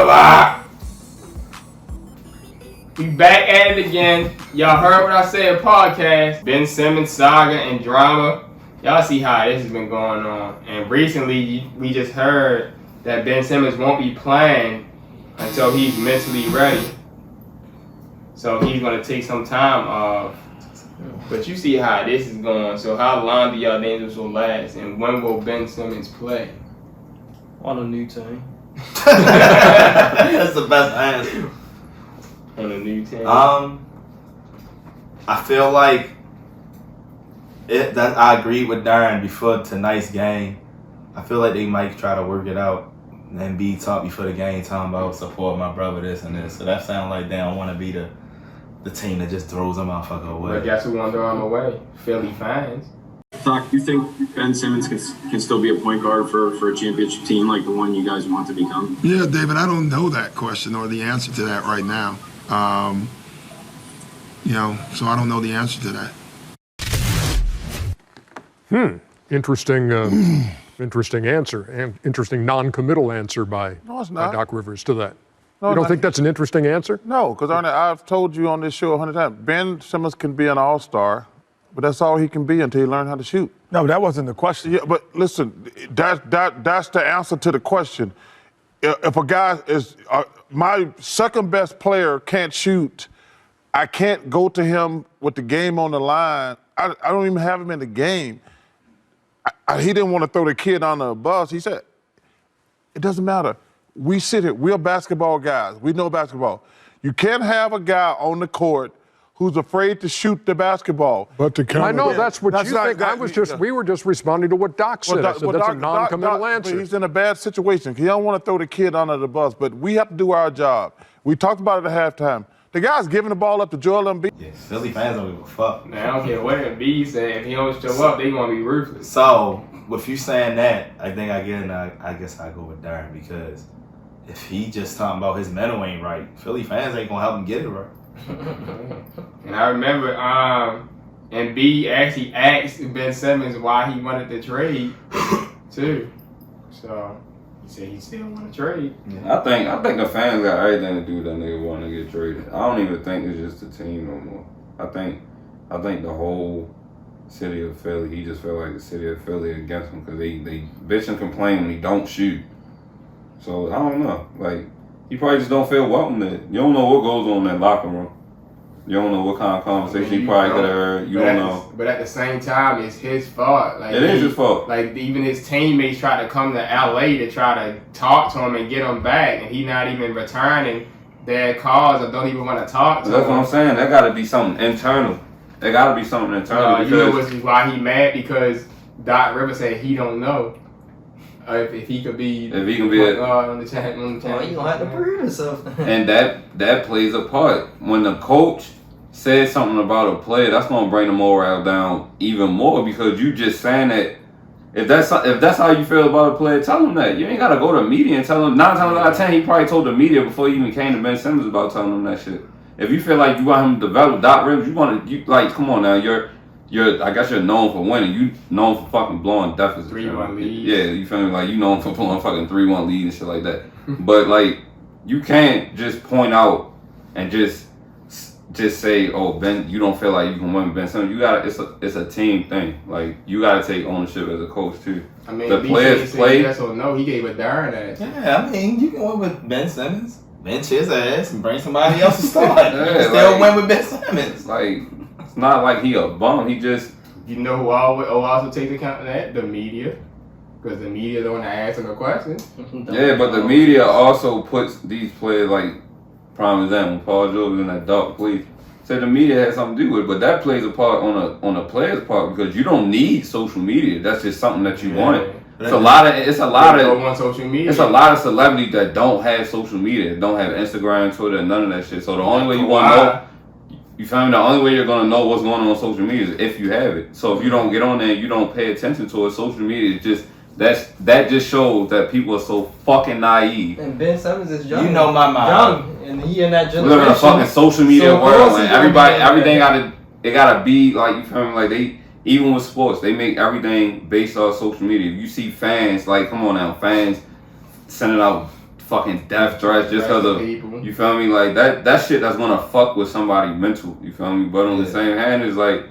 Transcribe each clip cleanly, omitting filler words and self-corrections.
Gorilla! We back at it again. Y'all heard what I said podcast. Ben Simmons saga and drama. Y'all see how this has been going on. And recently, we just heard that Ben Simmons won't be playing until he's mentally ready. So he's going to take some time off. But you see how this is going. So how long do y'all think this will last? And when will Ben Simmons play? On a new team. That's the best answer. On a new team? I feel like that I agreed with Darren before tonight's game. I feel like they might try to work it out. And be talked before the game talking about support my brother this and this. So that sounds like they don't want to be the team that just throws a motherfucker away. But guess who won't throw him away? Philly fans. Doc, do you think Ben Simmons can still be a point guard for a championship team like the one you guys want to become? Yeah, David, I don't know that question or the answer to that right now. So I don't know the answer to that. Interesting answer, and interesting non-committal answer by Doc Rivers to that. No, you don't think that's an interesting answer? No, because I've told you on this show 100 times, Ben Simmons can be an all-star, but that's all he can be until he learns how to shoot. No, that wasn't the question. Yeah, but listen, that's the answer to the question. If a guy is my second best player can't shoot, I can't go to him with the game on the line. I don't even have him in the game. He didn't want to throw the kid on the bus. He said, it doesn't matter. We sit here. We're basketball guys. We know basketball. You can't have a guy on the court who's afraid to shoot the basketball. But to I know that's what you think. We were just responding to what Doc said. I said that's a non-committal answer. He's in a bad situation. He don't want to throw the kid under the bus, but we have to do our job. We talked about it at halftime. The guy's giving the ball up to Joel Embiid. Yeah, Philly fans don't give a fuck. Man, I don't care what Embiid said. If he don't show up, they gonna be ruthless. So, with you saying that, I think I guess I go with Darren because if he just talking about his mental ain't right, Philly fans ain't gonna help him get it right. And I remember Embiid actually asked Ben Simmons why he wanted to trade too. So he said he still want to trade. Yeah. I think the fans got everything to do with that nigga wanting to get traded. I don't even think it's just the team no more. I think the whole city of Philly, he just felt like the city of Philly against him because they bitch and complain when he don't shoot. So I don't know. Like, he probably just don't feel welcome there. You don't know what goes on in that locker room. You don't know what kind of conversation he probably could have heard. You don't know. But at the same time, it's his fault. Like, it is his fault. Like, even his teammates try to come to LA to try to talk to him and get him back, and he not even returning their calls or don't even want to talk to him. That's what I'm saying. That got to be something internal. It got to be something internal. You know why he mad? Because Doc Rivers said he don't know if he could be on the channel. Oh, you gonna have to prove yourself. And that plays a part. When the coach says something about a player, that's gonna bring the morale down even more because you just saying that. If that's how you feel about a player, tell him that. You ain't gotta go to the media and tell him. 9 times out of 10, he probably told the media before he even came to Ben Simmons about telling him that shit. If you feel like you want him to develop Doc Rivers, come on now. I guess you're known for winning. You known for fucking blowing deficits. 3-1 lead. Yeah, you feel me? Like, you known for blowing fucking 3-1 lead and shit like that. But like, you can't just point out and just say, oh, Ben, you don't feel like you can win Ben Simmons. You gotta. It's a team thing. Like, you gotta take ownership as a coach too. I mean, the players play. Yes or no, he gave a darn ass. Yeah, I mean, you can win with Ben Simmons. Bench his ass and bring somebody else to start. Yeah, still win with Ben Simmons. Like, it's not like he a bum. He just. You know who also take account of that? The media. Because the media don't want to ask him a question. Yeah, but the media also puts these players, like, prime example, Paul George was in that dark police. Said the media had something to do with it, but that plays a part on a player's part because you don't need social media. That's just something that you want. It's a lot of social media. It's a lot of celebrities that don't have social media, don't have Instagram, Twitter, none of that shit. So the only way you want to know, you feel me? The only way you're gonna know what's going on social media is if you have it. So if you don't get on there, and you don't pay attention to it. Social media is just that just shows that people are so fucking naive. And Ben Simmons is young. You know my mind. Young, and he in that generation. We live in a fucking social media world, and everything gotta be like, you feel me? Like even with sports, they make everything based off social media. You see fans, like, come on now, fans sending out fucking death threats just because of people. You feel me? Like that shit that's gonna fuck with somebody mental. You feel me? But on the same hand, it's like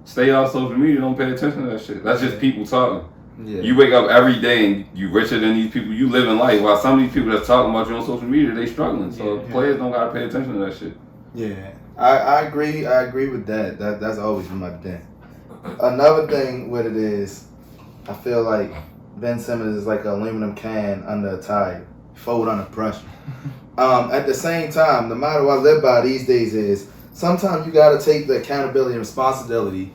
stay off social media. Don't pay attention to that shit. That's just people talking. Yeah. You wake up every day and you richer than these people. You live in life. While some of these people that's talking about you on social media, they struggling. So players don't gotta pay attention to that shit. Yeah, I agree. I agree with that. That's always been my thing. Another thing with it is, I feel like Ben Simmons is like an aluminum can under a tire, fold under pressure. At the same time, the motto I live by these days is sometimes you got to take the accountability and responsibility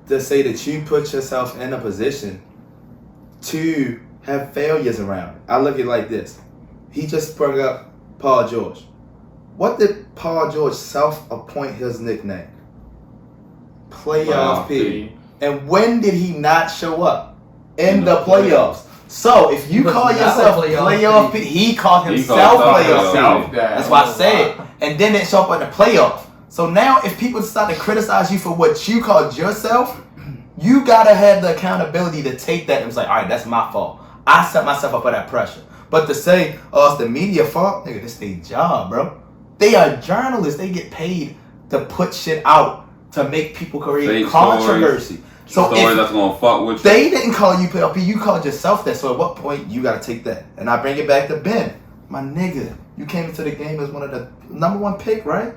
to say that you put yourself in a position to have failures around it. I look at it like this. He just brought up Paul George. What did Paul George self-appoint his nickname? Playoff P. And when did he not show up? In the playoffs. So if you call yourself Playoff P, he called himself Playoff P. That's why I said. And then it show up in the playoff. So now if people start to criticize you for what you called yourself, you gotta have the accountability to take that and say, all right, that's my fault. I set myself up for that pressure. But to say, oh, it's the media fault, nigga, this their job, bro. They are journalists. They get paid to put shit out to make people create controversy. So stories that's gonna fuck with you. They didn't call you PLP, you called yourself that. So at what point you gotta take that? And I bring it back to Ben. My nigga, you came into the game as one of the #1 pick, right?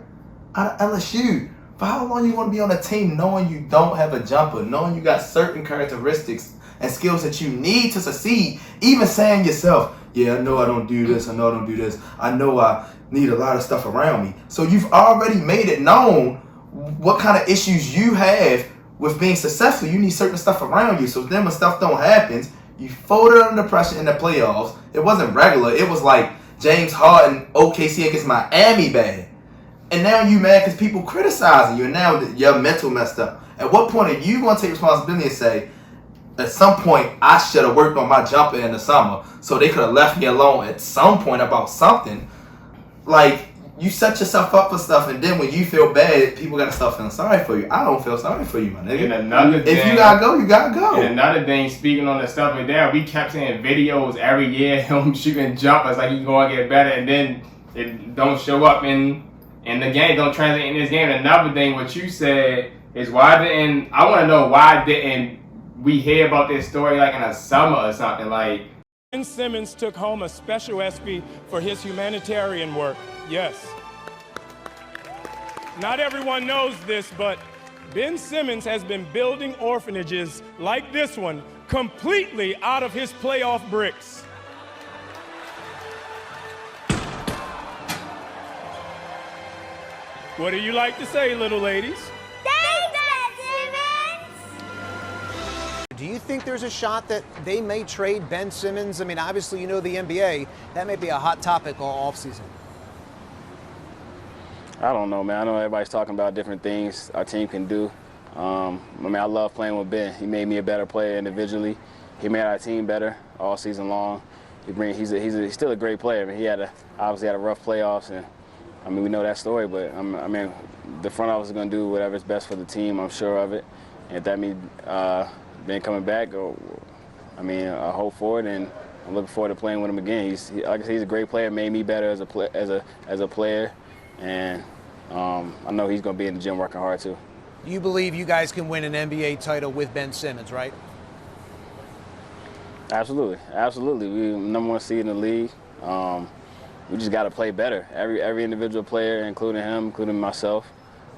Out of LSU. For how long you want to be on a team knowing you don't have a jumper, knowing you got certain characteristics and skills that you need to succeed, even saying yourself, yeah, I know I don't do this, I know I don't do this, I know I need a lot of stuff around me. So you've already made it known what kind of issues you have with being successful. You need certain stuff around you. So then when stuff don't happen, you folded under pressure in the playoffs. It wasn't regular. It was like James Harden, OKC against Miami bad. And now you mad because people criticizing you, and now your mental messed up. At what point are you going to take responsibility and say, at some point, I should have worked on my jumper in the summer, so they could have left me alone at some point about something? Like, you set yourself up for stuff, and then when you feel bad, people got to start feeling sorry for you. I don't feel sorry for you, my nigga. And another thing, if you got to go, you got to go. And another thing, speaking on the stuff like that, we kept seeing videos every year, him shooting jumpers like he's going to get better, and then it don't show up in the game, don't translate in this game. And another thing, what you said is I want to know why didn't we hear about this story like in a summer or something? Like, Ben Simmons took home a special ESPY for his humanitarian work. Yes. Not everyone knows this, but Ben Simmons has been building orphanages like this one completely out of his playoff bricks. What do you like to say, little ladies? Thanks, Ben Simmons! Do you think there's a shot that they may trade Ben Simmons? I mean, obviously, you know the NBA. That may be a hot topic all offseason. I don't know, man. I know everybody's talking about different things our team can do. I mean, I love playing with Ben. He made me a better player individually. He made our team better all season long. He's still a great player. I mean, he obviously had a rough playoffs, and I mean, we know that story, but I mean, the front office is going to do whatever's best for the team. I'm sure of it. And if that means Ben coming back, I hope for it, and I'm looking forward to playing with him again. Like I said, he's a great player. Made me better as a player, and I know he's going to be in the gym working hard too. You believe you guys can win an NBA title with Ben Simmons, right? Absolutely, absolutely. We're #1 seed in the league. We just got to play better. Every individual player, including him, including myself,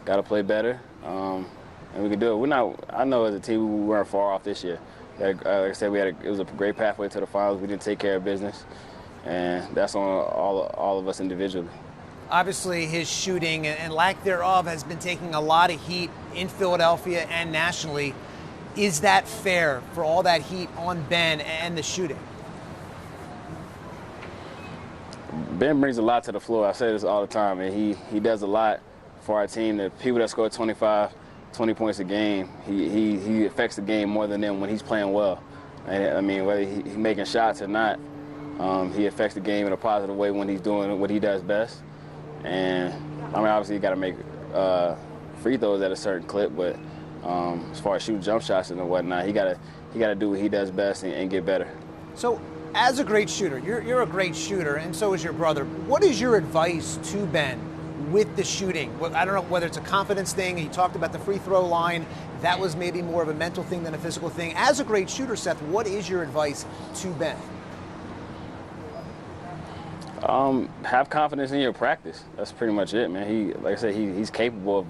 got to play better, and we can do it. I know as a team we weren't far off this year. Like I said, it was a great pathway to the finals. We didn't take care of business, and that's on all of us individually. Obviously, his shooting and lack thereof has been taking a lot of heat in Philadelphia and nationally. Is that fair for all that heat on Ben and the shooting? Ben brings a lot to the floor. I say this all the time, and he does a lot for our team. The people that score 25, 20 points a game, he affects the game more than them when he's playing well. And, I mean, whether he's making shots or not, he affects the game in a positive way when he's doing what he does best. And I mean, obviously, you got to make free throws at a certain clip, but as far as shooting jump shots and whatnot, he got to do what he does best and get better. So, As a great shooter, you're a great shooter, and so is your brother. What is your advice to Ben with the shooting? I don't know whether it's a confidence thing. He talked about the free throw line. That was maybe more of a mental thing than a physical thing. As a great shooter, Seth, what is your advice to Ben? Have confidence in your practice. That's pretty much it, man. Like I said, he's capable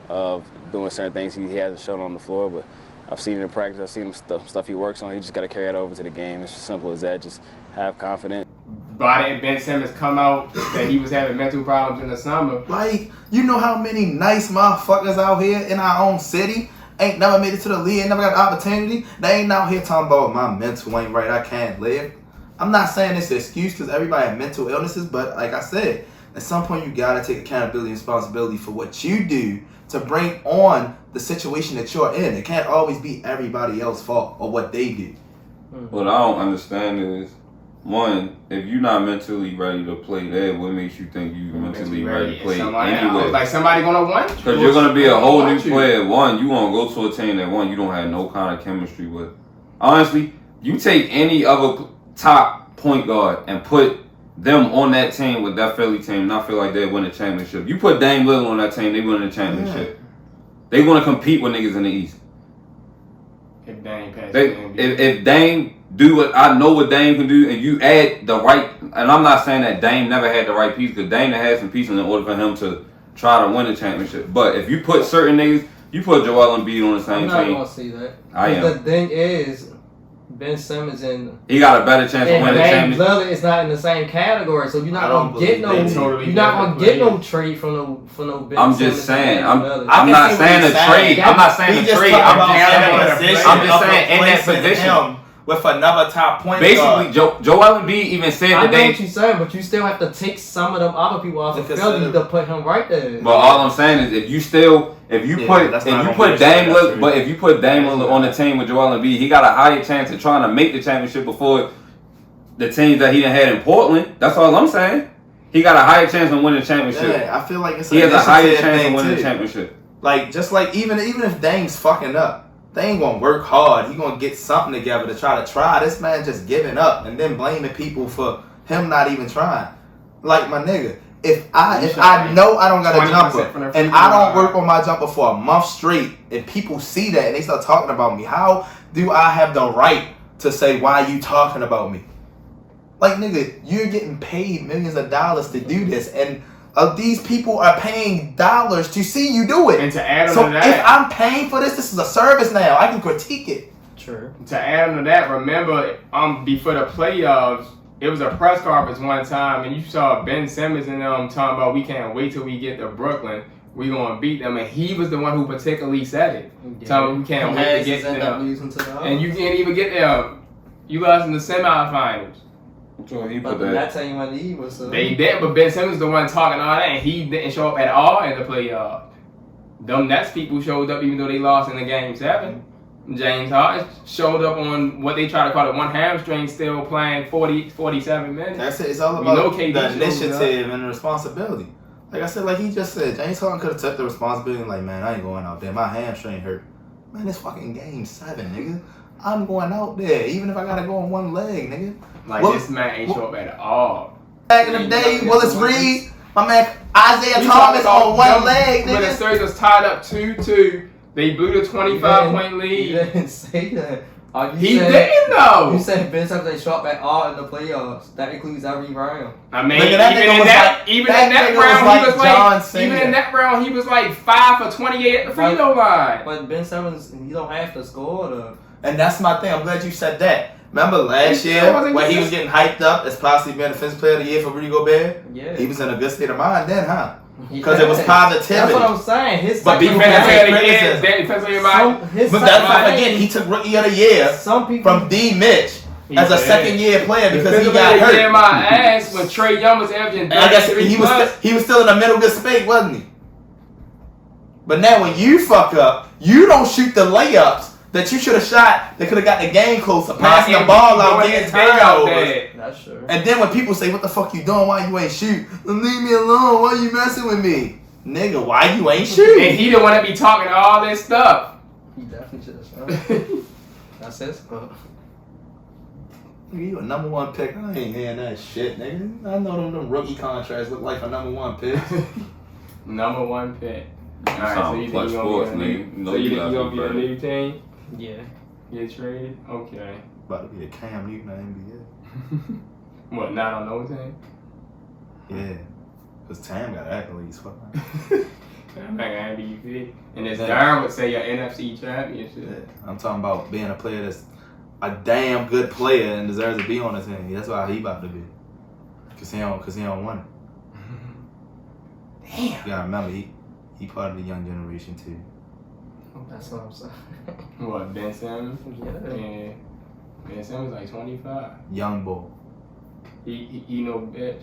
of doing certain things he hasn't shown on the floor, but I've seen it in practice. I've seen stuff he works on. He just got to carry that over to the game. It's as simple as that. Just have confidence. Why didn't Ben Simmons come out that he was having mental problems in the summer? Like, you know how many nice motherfuckers out here in our own city ain't never made it to the league, ain't never got the opportunity. They ain't out here talking about my mental ain't right, I can't live. I'm not saying it's an excuse because everybody has mental illnesses, but like I said, at some point you gotta take accountability and responsibility for what you do to bring on the situation that you're in. It can't always be everybody else's fault or what they do. What I don't understand is, one, if you're not mentally ready to play there, what makes you think you're mentally ready to play anyway? Like somebody gonna want you. Because you're gonna be a whole new player. One, you gonna go to a team that you don't have no kind of chemistry with. Honestly, you take any other top point guard and put them on that team with that Philly team, and I feel like they win a championship. You put Dame Lillard on that team, they win a championship. They gonna compete with niggas in the East. If Dame passes, if Dame do what I know what Dame can do, and you add the right, and I'm not saying that Dame never had the right piece, because Dame had some pieces in order for him to try to win a championship. But if you put certain niggas, you put Joel Embiid on the same team. I'm not gonna see that. I am. The thing is, Ben Simmons and he got a better chance of winning a championship. Lillard is not in the same category, so you're not gonna get no. You're not gonna get no trade from no Ben Simmons. I'm just saying. I'm not saying a trade. I'm not saying a trade. I'm just saying in that position. With another top point basically, Joel Embiid even said that I know what you're saying, but you still have to take some of them other people off of Philly to put him right there. But all I'm saying is, if you put Dame Lillard on the team with Joel Embiid, he got a higher chance of trying to make the championship before the teams that he done had in Portland. That's all I'm saying. He got a higher chance of winning the championship. Yeah, I feel like it's he has a higher chance of winning the championship. Like just like even if Dame's fucking up, they ain't gonna work hard. He gonna get something together to try. This man just giving up and then blaming people for him not even trying. Like my nigga, if I know I don't got a jumper and I don't work on my jumper for a month straight, and people see that and they start talking about me, how do I have the right to say why you talking about me? Like nigga, you're getting paid millions of dollars to do this, and these people are paying dollars to see you do it. And to add on so to that, if I'm paying for this is a service now. I can critique it. True. To add on to that, remember, before the playoffs, it was a press conference one time, and you saw Ben Simmons and them talking about we can't wait till we get to Brooklyn. We gonna beat them, and he was the one who particularly said it. Yeah. Telling we can't wait to get there, and you can't even get there. You lost in the semifinals. But that's how you want to eat. They did, but Ben Simmons the one talking all that, and he didn't show up at all in the playoffs. Them Nets people showed up even though they lost in the game 7. James Harden showed up on what they try to call it one hamstring, still playing 47 minutes. That's it. It's all about the initiative and the responsibility. Like I said, like he just said, James Harden could have took the responsibility and like, man, I ain't going out there. My hamstring hurt. Man, it's fucking game 7, nigga. I'm going out there, even if I gotta go on one leg, nigga. Like this man ain't show up at all. Back in the day, Willis Reed, my man Isaiah Thomas on one leg, nigga. When the series was tied up 2-2, they blew the 25-point lead. You didn't say that. He didn't though. You said Ben Simmons ain't show up at all in the playoffs. That includes every round. I mean, even in that round, he was like 5 for 28 at the free throw line. But Ben Simmons, you don't have to score though. And that's my thing. I'm glad you said that. Remember last year when he was getting hyped up as possibly being the defensive player of the year for Rudy Gobert? Yeah. He was in a good state of mind then, huh? Because it was positivity. That's what I'm saying. But defensive player of the year, but that's not again. He took rookie of the year from D. Mitch as a second-year player because he got hurt. In my ass when Trae Young was averaging 33 I guess he was still in a middle good space, wasn't he? But now when you fuck up, you don't shoot the layups that you should have shot that could have got the game closer, passing the ball out, getting turnovers. That's true. And then when people say, what the fuck you doing? Why you ain't shoot? Leave me alone. Why you messing with me? Nigga, why you ain't shooting? And he didn't want to be talking all this stuff. He definitely should have shot. That's his fault. You a number 1 pick? I ain't hearing that shit, nigga. I know them rookie contracts look like a number 1 pick. Number 1 pick. All right, so you Clutch think sports, so nigga. you think you gonna be a new team? Yeah. Get traded? Okay. About to be the Cam Newton of NBA. What? Not on no team? Yeah. Cause Tam got accolades. Fuck. I'm like MVP. And as Darren would say, your NFC championship. Yeah. I'm talking about being a player that's a damn good player and deserves to be on the team. That's why he about to be. Cause he don't want it. Damn. You gotta remember, he part of the young generation too. That's what I'm saying. What, Ben Simmons? Yeah. Ben Simmons like 25. Young boy. He no bitch.